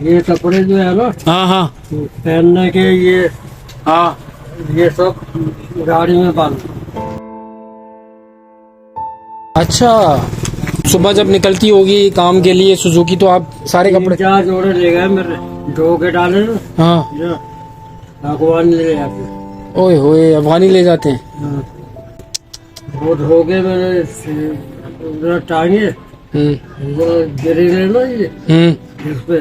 ये कपड़े जो है ना, हाँ हाँ पहनने के ये, हाँ। ये सब गाड़ी में बांध। अच्छा, सुबह जब निकलती होगी काम के लिए सुजुकी तो आप सारे कपड़े? 4 जोड़े ले गए मेरे, धो के डाले ना, हाँ। जो भगवान ले जाते। ओए होए, अफगानी ले जाते हैं। हाँ। वो धो के मैंने टांगे, गिरी गए ना ये इस पे,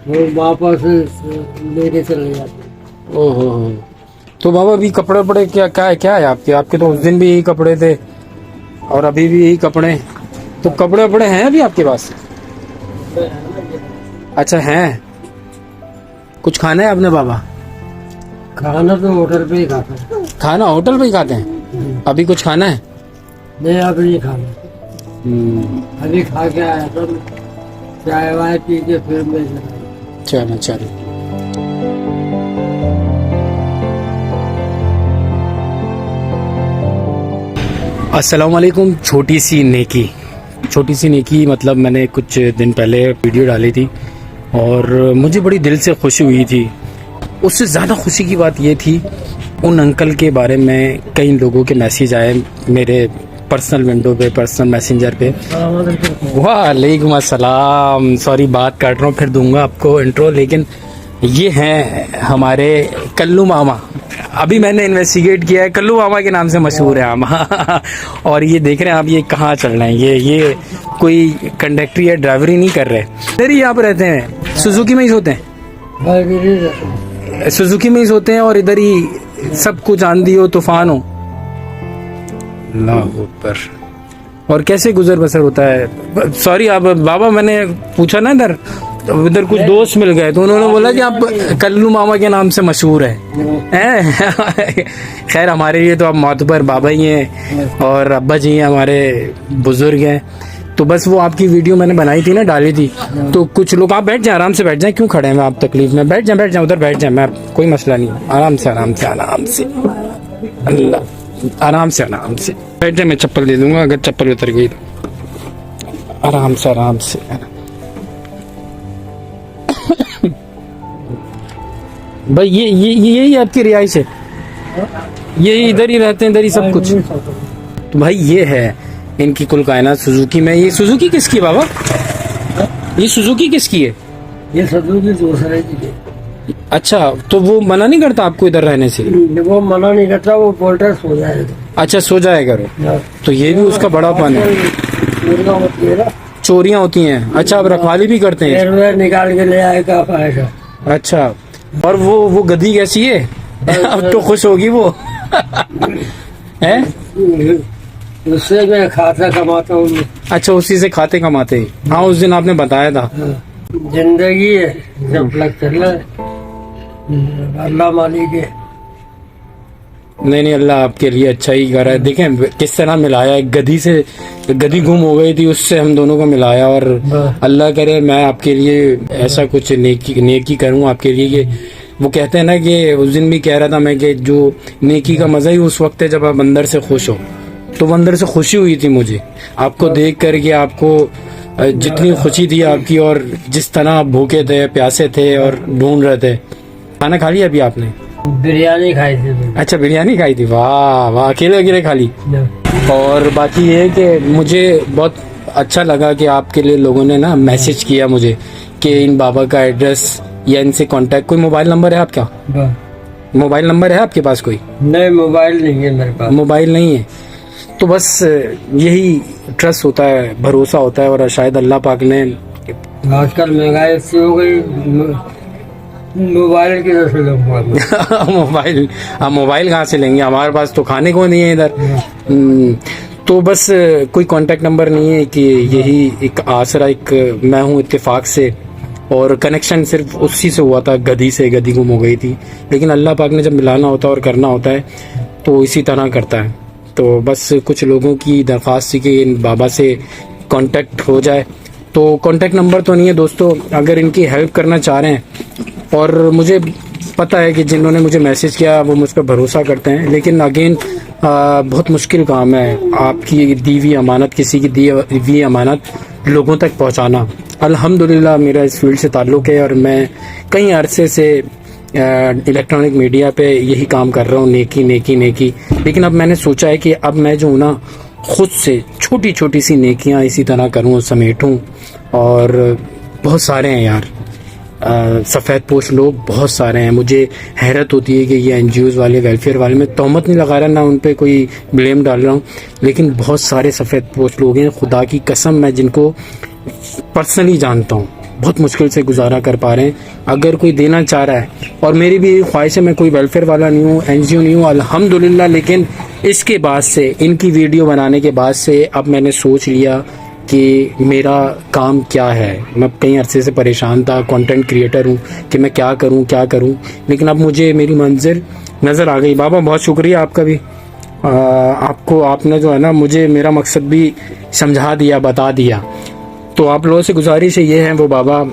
वो वापस लेके चले जाते। ओहो, तो बाबा अभी कपड़े वपड़े क्या क्या है, क्या है आपके? आपके तो उस दिन भी यही कपड़े थे और अभी भी यही कपड़े, तो कपड़े वपड़े हैं अभी आपके पास? अच्छा हैं। कुछ खाना है आपने बाबा? खाना तो होटल पे ही खाता है। खाना होटल पे ही खाते हैं? अभी कुछ खाना है? नहीं, अभी नहीं खाना। अभी खा के आया था, चाय वाय पी के फिर मैं चलो चलो। अस्सलाम वालेकुम। छोटी सी नेकी मतलब मैंने कुछ दिन पहले वीडियो डाली थी और मुझे बड़ी दिल से खुशी हुई थी। उससे ज़्यादा खुशी की बात ये थी, उन अंकल के बारे में कई लोगों के मैसेज आए मेरे पर्सनल विंडो पे, पर्सनल मैसेंजर पे। वालेकुम अस्सलाम। सॉरी बात काट रहा हूँ, फिर दूंगा आपको इंट्रो। लेकिन ये हैं हमारे कल्लू मामा। अभी मैंने इन्वेस्टिगेट किया है, कल्लू मामा के नाम से मशहूर है मामा। और ये देख रहे हैं आप, ये कहाँ चल रहे हैं, ये कोई कंडक्टरी या ड्राइवरी नहीं कर रहे। इधर ही आप रहते हैं, सुजुकी में ही सोते हैं? सुजुकी में ही सोते हैं और इधर ही सब कुछ, आंधी हो तूफान हो। अल्लाह अकबर। और कैसे गुजर बसर होता है? सॉरी आप बाबा, मैंने पूछा ना इधर कुछ दोस्त मिल गए तो उन्होंने बोला कि आप कल्लू मामा के नाम से मशहूर है। खैर हमारे लिए तो आप मातबर बाबा ही हैं और अब्बा जी हैं, हमारे बुजुर्ग हैं। तो बस वो आपकी वीडियो मैंने बनाई थी ना, डाली थी, तो कुछ लोग, आप बैठ जाए, आराम से बैठ जाए, क्यों खड़े हैं आप तकलीफ में? बैठ जाए उधर बैठ जाए, मैं कोई मसला नहीं, आराम से अल्लाह, आराम से बैठ जाए। मैं चप्पल दे दूंगा अगर चप्पल उतर गई तो। आराम से भाई यही आपकी रिहाइश है? यही इधर ही रहते हैं, इधर ही सब कुछ? तो भाई ये है इनकी कुल कायनात सुजुकी में। ये सुजुकी किसकी बाबा? ये सुजुकी किसकी है? ये सुजुकी दूसरे की है। अच्छा, तो वो मना नहीं करता आपको इधर रहने से? वो मना नहीं करता, वो बोलता है सो जाएगा। अच्छा, सो जाए करो। तो ये भी उसका बड़ापन है। चोरियां होती हैं? अच्छा, आप रखवाली भी करते हैं? निकाल के ले आएगा पाएगा। अच्छा, और वो गधी कैसी है? अब तो खुश होगी वो। है? उससे मैं खाता कमाता हूँ। अच्छा, उसी से खाते कमाते। हाँ, उस दिन आपने बताया था। जिंदगी है, जब लग चल रहा है, अल्लाह मालिक है। नहीं, अल्लाह आपके लिए अच्छा ही कर रहा है। देखें किस तरह मिलाया, गधी से, गधी गुम हो गई थी, उससे हम दोनों को मिलाया। और अल्लाह करे मैं आपके लिए ऐसा कुछ नेकी करूं आपके लिए। कि वो कहते हैं ना कि उस दिन भी कह रहा था मैं कि जो नेकी का मजा ही उस वक्त है जब आप अंदर से खुश हो। तो अंदर से खुशी हुई थी मुझे आपको देख करके, आपको जितनी खुशी थी आपकी, और जिस तरह आप भूखे थे, प्यासे थे और ढूंढ रहे थे। खाना खा लिया अभी आपने? बिरयानी खाई थी। अच्छा, बिरयानी खाई थी। वाह, अकेले खा ली। और बाकी ये है कि मुझे बहुत अच्छा लगा कि आपके लिए लोगों ने ना मैसेज किया मुझे कि इन बाबा का एड्रेस या इनसे कांटेक्ट। कोई मोबाइल नंबर है आपका? मोबाइल नंबर है आपके पास कोई? नहीं, मोबाइल नहीं है मेरे पास। मोबाइल नहीं है? तो बस यही ट्रस्ट होता है, भरोसा होता है। और शायद अल्लाह पाक ने, आजकल महंगाई ऐसी हो गई, मोबाइल की वजह से मोबाइल कहाँ से लेंगे? हमारे पास तो खाने को नहीं है इधर। तो बस कोई कांटेक्ट नंबर नहीं है कि यही एक आसरा, एक मैं हूँ इत्तेफाक से। और कनेक्शन सिर्फ उसी से हुआ था, गधी से। गधी गुम हो गई थी, लेकिन अल्लाह पाक ने जब मिलाना होता है और करना होता है तो इसी तरह करता है। तो बस कुछ लोगों की दरख्वास्त थी कि इन बाबा से कांटेक्ट हो जाए। तो कांटेक्ट नंबर तो नहीं है दोस्तों, अगर इनकी हेल्प करना चाह रहे हैं, और मुझे पता है कि जिन्होंने मुझे मैसेज किया वो मुझ पर भरोसा करते हैं, लेकिन अगेन बहुत मुश्किल काम है आपकी दी हुई अमानत, किसी की दी हुई अमानत लोगों तक पहुंचाना। अल्हम्दुलिल्लाह मेरा इस फील्ड से ताल्लुक़ है और मैं कई अरसे से इलेक्ट्रॉनिक मीडिया पे यही काम कर रहा हूँ, नेकी नेकी नेकी। लेकिन अब मैंने सोचा है कि अब मैं जो हूँ ना, खुद से छोटी छोटी सी नेकियाँ इसी तरह करूँ, समेटूँ। और बहुत सारे हैं यार, सफ़ेद पोश लोग बहुत सारे हैं। मुझे हैरत होती है कि ये NGOs वाले, वेलफेयर वाले, मैं तोहमत नहीं लगा रहा, ना उन पे कोई ब्लेम डाल रहा हूँ, लेकिन बहुत सारे सफ़ेद पोश लोग हैं, खुदा की कसम मैं जिनको पर्सनली जानता हूँ, बहुत मुश्किल से गुजारा कर पा रहे हैं। अगर कोई देना चाह रहा है, और मेरी भी ख्वाहिश है, मैं कोई वेलफेयर वाला नहीं हूँ, NGO नहीं हूँ अल्हम्दुलिल्लाह, लेकिन इसके बाद से, इनकी वीडियो बनाने के बाद से अब मैंने सोच लिया कि मेरा काम क्या है। मैं कई अरसे से परेशान था, कंटेंट क्रिएटर हूँ, कि मैं क्या करूँ, लेकिन अब मुझे मेरी मंजिल नज़र आ गई। बाबा बहुत शुक्रिया आपका भी, आपको, आपने जो है ना मुझे मेरा मकसद भी समझा दिया, बता दिया। तो आप लोगों से गुजारिश है, ये है वो बाबा,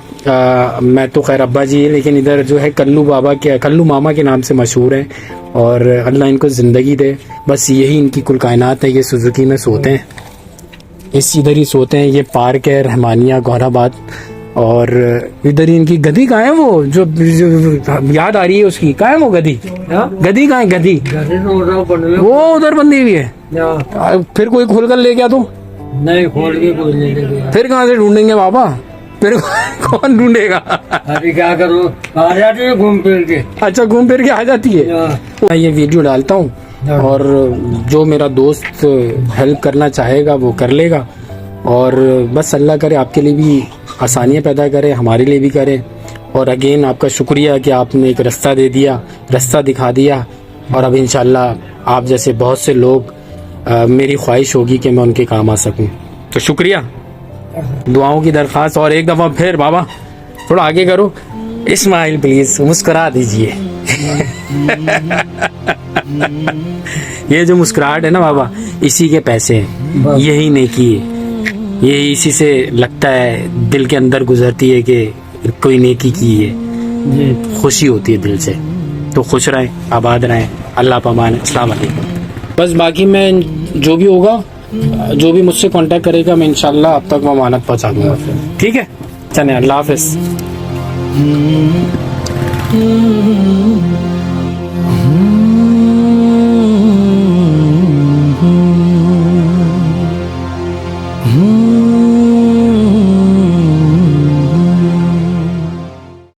मैं तो खैर अब्बा जी है, लेकिन इधर जो है कल्लू बाबा के, कल्लू मामा के नाम से मशहूर है, और अल्लाह इनको ज़िंदगी दे। बस यही इनकी कुल कायनात है। ये सुजुकी में सोते हैं, इस इधर ही सोते हैं। ये पार्क है रहमानिया गौहराबाद, और इधर ही इनकी गधी कहाँ है, वो जो याद आ रही है उसकी, कहाँ है वो गधी? गधी कहाँ है? गधी वो उधर बंदी हुई है। फिर कोई खोल कर ले गया तो नहीं, खोल के कोई नहीं ले गया। फिर कहाँ से ढूंढेंगे बाबा? फिर कौन ढूंढेगा? अभी क्या करूँ, आ जाती है घूम फिर के। अच्छा, घूम फिर के आ जाती है। मैं ये वीडियो डालता हूँ, और जो मेरा दोस्त हेल्प करना चाहेगा वो कर लेगा। और बस अल्लाह करे आपके लिए भी आसानियाँ पैदा करे, हमारे लिए भी करे। और अगेन आपका शुक्रिया कि आपने एक रास्ता दे दिया, रास्ता दिखा दिया। और अब इंशाल्लाह आप जैसे बहुत से लोग, मेरी ख्वाहिश होगी कि मैं उनके काम आ सकूं। तो शुक्रिया, दुआओं की दरख्वास्त। और एक दफ़ा फिर बाबा थोड़ा आगे करो, इस्माइल प्लीज मुस्कुरा दीजिए। ये जो मुस्कुराहट है ना बाबा, इसी के पैसे हैं, यही नेकी है। ये इसी से लगता है, दिल के अंदर गुजरती है कि कोई नेकी की है, खुशी होती है दिल से। तो खुश रहें, आबाद रहें, अल्लाह पामान। अस्सलाम वालेकुम। बस बाकी मैं जो भी होगा, जो भी मुझसे कांटेक्ट करेगा, मैं इंशाल्लाह अब तक वो अमानत पहुंचा दूंगा। ठीक है, चलें, अल्लाह हाफिज़।